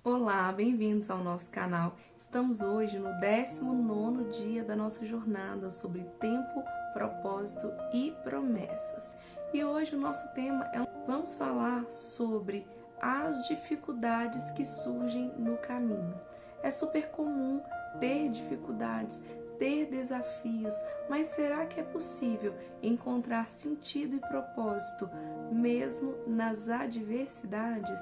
Olá, bem-vindos ao nosso canal. Estamos hoje no 19º dia da nossa jornada sobre tempo, propósito e promessas. E hoje o nosso tema vamos falar sobre as dificuldades que surgem no caminho. É super comum ter dificuldades, ter desafios, mas será que é possível encontrar sentido e propósito mesmo nas adversidades?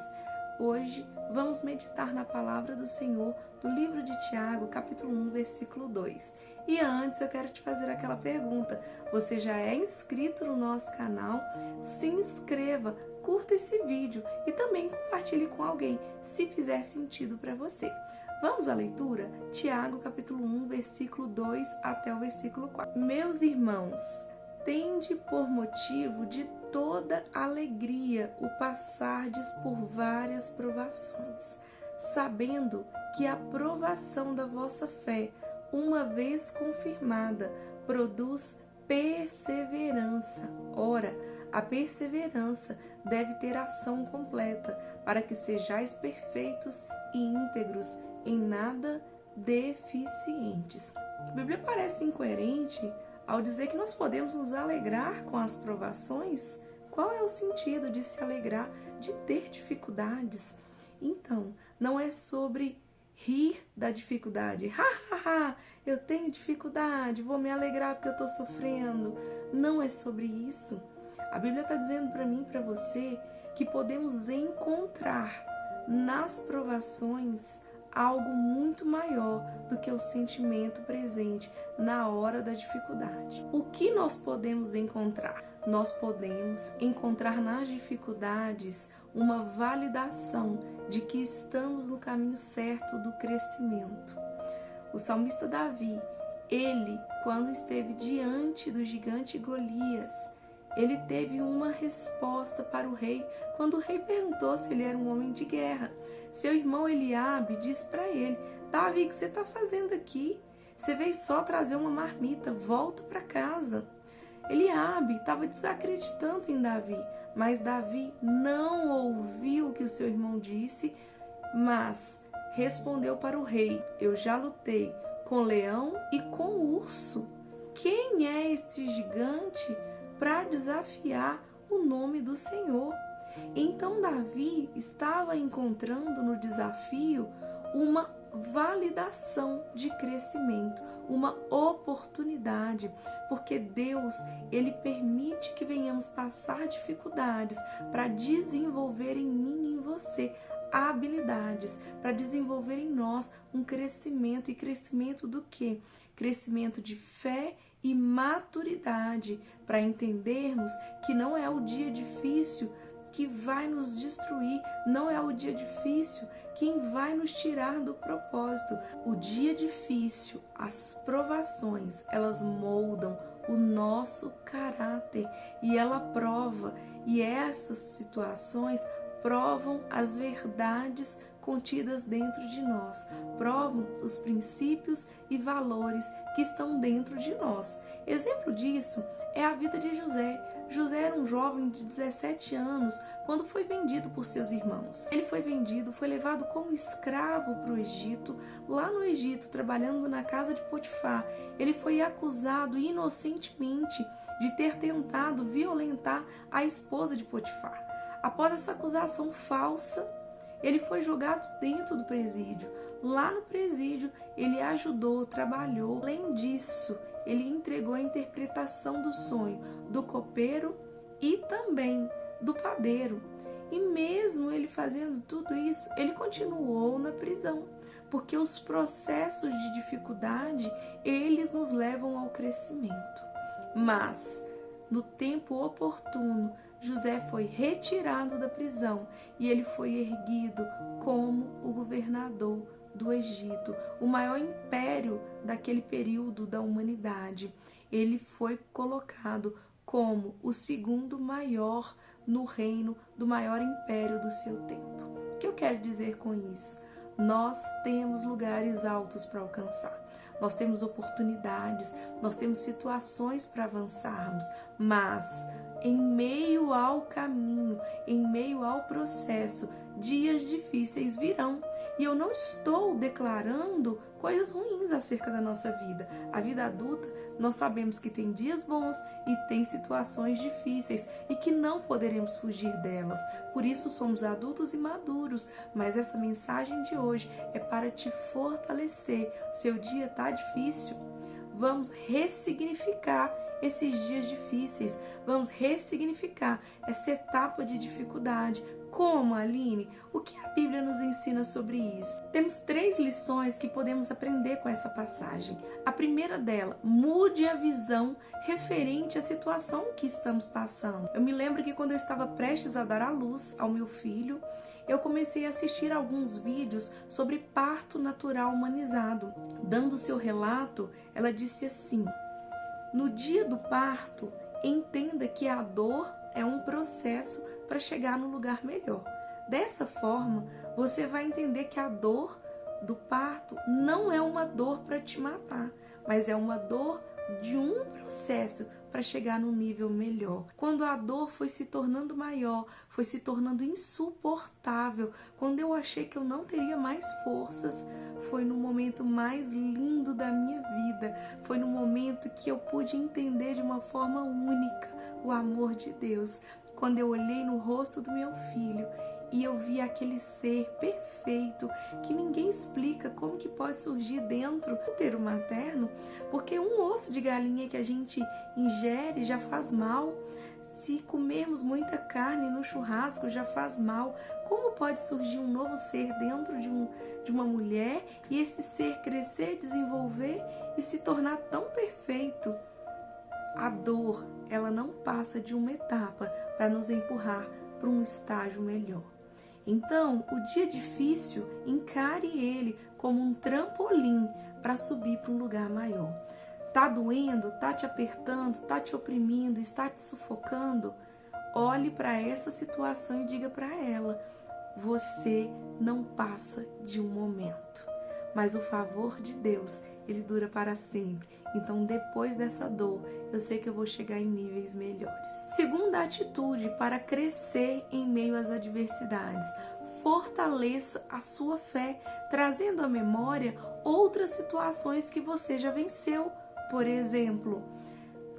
Hoje vamos meditar na palavra do Senhor do livro de Tiago, capítulo 1, versículo 2. E antes eu quero te fazer aquela pergunta: você já é inscrito no nosso canal? Se inscreva, curta esse vídeo e também compartilhe com alguém, se fizer sentido para você. Vamos à leitura? Tiago, capítulo 1, versículo 2 até o versículo 4. Meus irmãos, tende por motivo de toda alegria o passardes por várias provações, sabendo que a provação da vossa fé, uma vez confirmada, produz perseverança. Ora, a perseverança deve ter ação completa, para que sejais perfeitos e íntegros, em nada deficientes. A Bíblia parece incoerente ao dizer que nós podemos nos alegrar com as provações. Qual é o sentido de se alegrar, de ter dificuldades? Então, não é sobre rir da dificuldade. Eu tenho dificuldade, vou me alegrar porque eu estou sofrendo. Não é sobre isso. A Bíblia está dizendo para mim e para você que podemos encontrar nas provações algo muito maior do que o sentimento presente na hora da dificuldade. O que nós podemos encontrar? Nós podemos encontrar nas dificuldades uma validação de que estamos no caminho certo do crescimento. O salmista Davi, ele, quando esteve diante do gigante Golias, ele teve uma resposta para o rei, quando o rei perguntou se ele era um homem de guerra. Seu irmão Eliabe disse para ele: Davi, o que você está fazendo aqui? Você veio só trazer uma marmita, volta para casa. Eliabe estava desacreditando em Davi, mas Davi não ouviu o que o seu irmão disse, mas respondeu para o rei: eu já lutei com leão e com urso. Quem é este gigante para desafiar o nome do Senhor? Então Davi estava encontrando no desafio uma validação de crescimento, uma oportunidade, porque Deus, ele permite que venhamos passar dificuldades para desenvolver em mim e em você habilidades, para desenvolver em nós um crescimento. E crescimento do quê? Crescimento de fé e maturidade, para entendermos que não é o dia difícil que vai nos destruir, não é o dia difícil quem vai nos tirar do propósito. O dia difícil, as provações, elas moldam o nosso caráter e ela prova, e essas situações provam as verdades contidas dentro de nós, provam os princípios e valores que estão dentro de nós. Exemplo disso é a vida de José. José era um jovem de 17 anos quando foi vendido por seus irmãos. Ele foi vendido, foi levado como escravo para o Egito. Lá no Egito, trabalhando na casa de Potifar, ele foi acusado inocentemente de ter tentado violentar a esposa de Potifar. Após essa acusação falsa, ele foi jogado dentro do presídio. Lá no presídio, ele ajudou, trabalhou. Além disso, ele entregou a interpretação do sonho do copeiro e também do padeiro. E mesmo ele fazendo tudo isso, ele continuou na prisão, porque os processos de dificuldade, eles nos levam ao crescimento. Mas, no tempo oportuno, José foi retirado da prisão e ele foi erguido como o governador do Egito, o maior império daquele período da humanidade. Ele foi colocado como o segundo maior no reino do maior império do seu tempo. O que eu quero dizer com isso? Nós temos lugares altos para alcançar. Nós temos oportunidades, nós temos situações para avançarmos, mas em meio ao caminho, em meio ao processo, dias difíceis virão. E eu não estou declarando coisas ruins acerca da nossa vida. A vida adulta, nós sabemos que tem dias bons e tem situações difíceis e que não poderemos fugir delas. Por isso somos adultos e maduros. Mas essa mensagem de hoje é para te fortalecer. Seu dia está difícil. Vamos ressignificar esses dias difíceis. Vamos ressignificar essa etapa de dificuldade. Como, Aline? O que a Bíblia nos ensina sobre isso? Temos 3 lições que podemos aprender com essa passagem. A primeira dela, mude a visão referente à situação que estamos passando. Eu me lembro que quando eu estava prestes a dar à luz ao meu filho, eu comecei a assistir alguns vídeos sobre parto natural humanizado. Dando seu relato, ela disse assim: no dia do parto, entenda que a dor é um processo para chegar no lugar melhor. Dessa forma, você vai entender que a dor do parto não é uma dor para te matar, mas é uma dor de um processo para chegar num nível melhor. Quando a dor foi se tornando maior, foi se tornando insuportável, quando eu achei que eu não teria mais forças, foi no momento mais lindo da minha vida, foi no momento que eu pude entender de uma forma única o amor de Deus. Quando eu olhei no rosto do meu filho e eu vi aquele ser perfeito que ninguém explica como que pode surgir dentro do útero materno, porque um osso de galinha que a gente ingere já faz mal. Se comermos muita carne no churrasco já faz mal. Como pode surgir um novo ser dentro de uma mulher e esse ser crescer, desenvolver e se tornar tão perfeito? A dor, ela não passa de uma etapa para nos empurrar para um estágio melhor. Então, o dia difícil, encare ele como um trampolim para subir para um lugar maior. Tá doendo? Tá te apertando? Tá te oprimindo? Está te sufocando? Olhe para essa situação e diga para ela: você não passa de um momento, mas o favor de Deus, ele dura para sempre. Então, depois dessa dor, eu sei que eu vou chegar em níveis melhores. Segunda atitude para crescer em meio às adversidades: fortaleça a sua fé, trazendo à memória outras situações que você já venceu. Por exemplo,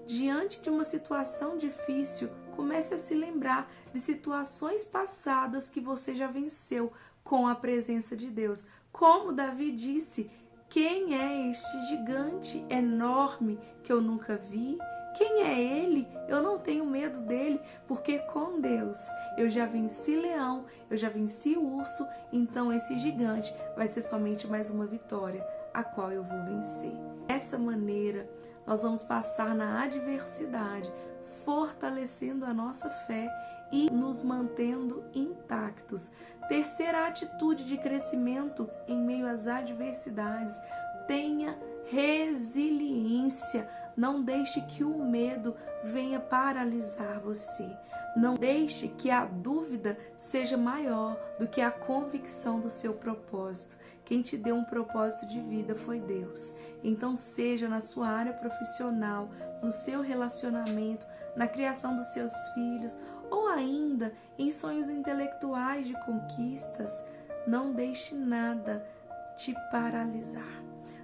diante de uma situação difícil, comece a se lembrar de situações passadas que você já venceu com a presença de Deus. Como Davi disse: quem é este gigante enorme que eu nunca vi? Quem é ele? Eu não tenho medo dele, porque com Deus eu já venci leão, eu já venci o urso, então esse gigante vai ser somente mais uma vitória, a qual eu vou vencer. Dessa maneira, nós vamos passar na adversidade, fortalecendo a nossa fé e nos mantendo intactos. Terceira atitude de crescimento em meio às adversidades: tenha resiliência. Não deixe que o medo venha paralisar você. Não deixe que a dúvida seja maior do que a convicção do seu propósito. Quem te deu um propósito de vida foi Deus. Então seja na sua área profissional, no seu relacionamento, na criação dos seus filhos, ou ainda em sonhos intelectuais de conquistas, não deixe nada te paralisar.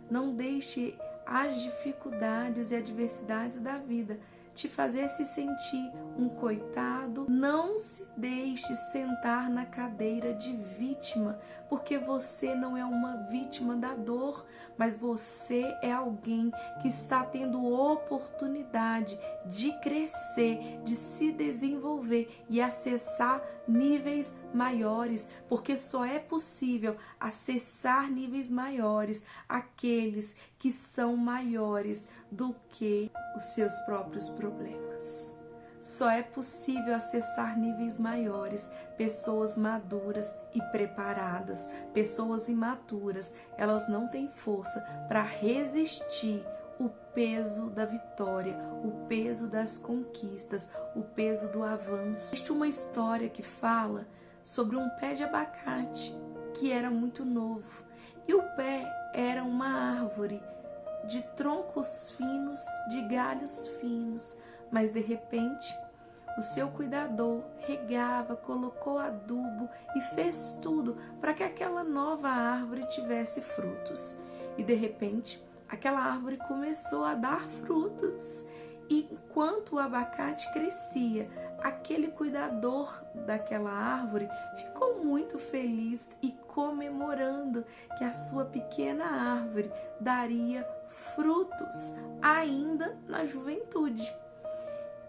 Não deixe as dificuldades e adversidades da vida te fazer se sentir um coitado. Não se deixe sentar na cadeira de vítima, porque você não é uma vítima da dor, mas você é alguém que está tendo oportunidade de crescer, de se desenvolver e acessar níveis maiores, porque só é possível acessar níveis maiores aqueles que são maiores do que os seus próprios problemas. Só é possível acessar níveis maiores pessoas maduras e preparadas. Pessoas imaturas, elas não têm força para resistir o peso da vitória, o peso das conquistas, o peso do avanço. Existe uma história que fala sobre um pé de abacate que era muito novo, e o pé era uma árvore de troncos finos, de galhos finos, mas de repente o seu cuidador regava, colocou adubo e fez tudo para que aquela nova árvore tivesse frutos. E de repente, aquela árvore começou a dar frutos. E enquanto o abacate crescia, aquele cuidador daquela árvore ficou muito feliz e comemorando que a sua pequena árvore daria frutos ainda na juventude.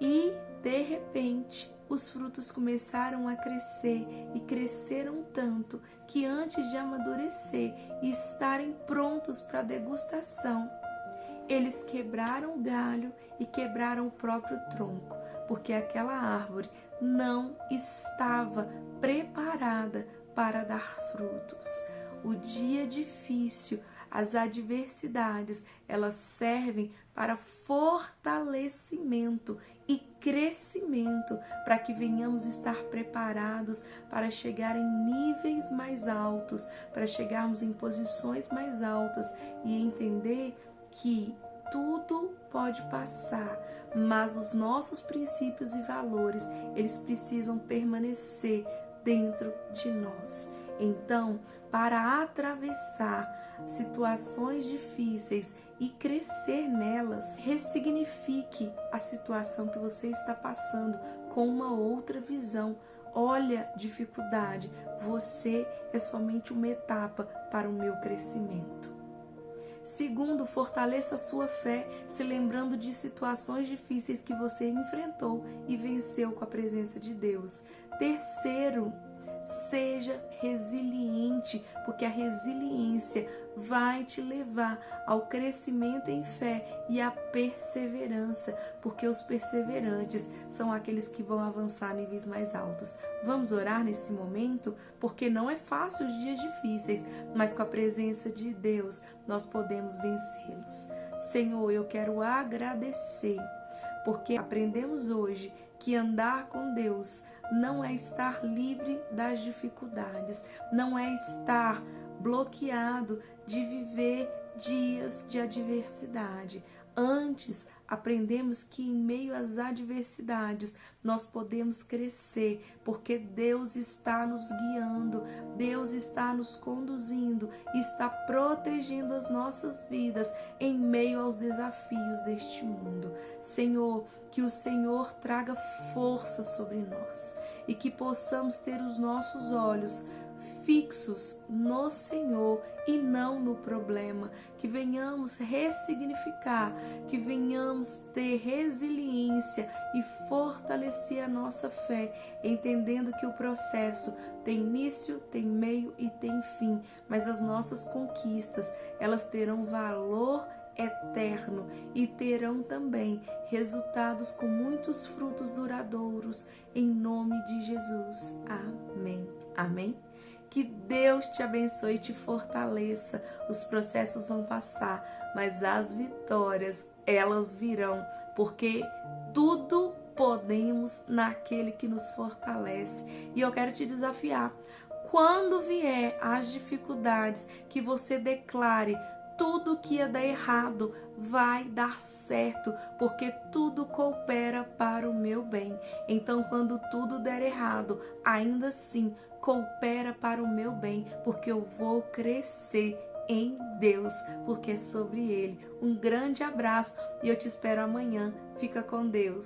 E, de repente, os frutos começaram a crescer e cresceram tanto que antes de amadurecer e estarem prontos para degustação, eles quebraram o galho e quebraram o próprio tronco, porque aquela árvore não estava preparada para dar frutos. O dia difícil, as adversidades, elas servem para fortalecimento e crescimento, para que venhamos estar preparados para chegar em níveis mais altos, para chegarmos em posições mais altas e entender que tudo pode passar, mas os nossos princípios e valores, eles precisam permanecer dentro de nós. Então, para atravessar situações difíceis e crescer nelas, ressignifique a situação que você está passando com uma outra visão. Olha, dificuldade, você é somente uma etapa para o meu crescimento. Segundo, fortaleça a sua fé, se lembrando de situações difíceis que você enfrentou e venceu com a presença de Deus. Terceiro, seja resiliente, porque a resiliência vai te levar ao crescimento em fé e à perseverança, porque os perseverantes são aqueles que vão avançar a níveis mais altos. Vamos orar nesse momento, porque não é fácil os dias difíceis, mas com a presença de Deus nós podemos vencê-los. Senhor, eu quero agradecer, porque aprendemos hoje que andar com Deus não é estar livre das dificuldades, não é estar bloqueado de viver dias de adversidade. Antes, aprendemos que em meio às adversidades nós podemos crescer, porque Deus está nos guiando, Deus está nos conduzindo, está protegendo as nossas vidas em meio aos desafios deste mundo. Senhor, que o Senhor traga força sobre nós e que possamos ter os nossos olhos fixos no Senhor e não no problema, que venhamos ressignificar, que venhamos ter resiliência e fortalecer a nossa fé, entendendo que o processo tem início, tem meio e tem fim, mas as nossas conquistas, elas terão valor eterno e terão também resultados com muitos frutos duradouros, em nome de Jesus. Amém. Amém. Que Deus te abençoe e te fortaleça. Os processos vão passar, mas as vitórias, elas virão, porque tudo podemos naquele que nos fortalece. E eu quero te desafiar. Quando vier as dificuldades, que você declare: tudo que ia dar errado vai dar certo, porque tudo coopera para o meu bem. Então, quando tudo der errado, ainda assim coopera para o meu bem, porque eu vou crescer em Deus, porque é sobre Ele. Um grande abraço e eu te espero amanhã. Fica com Deus.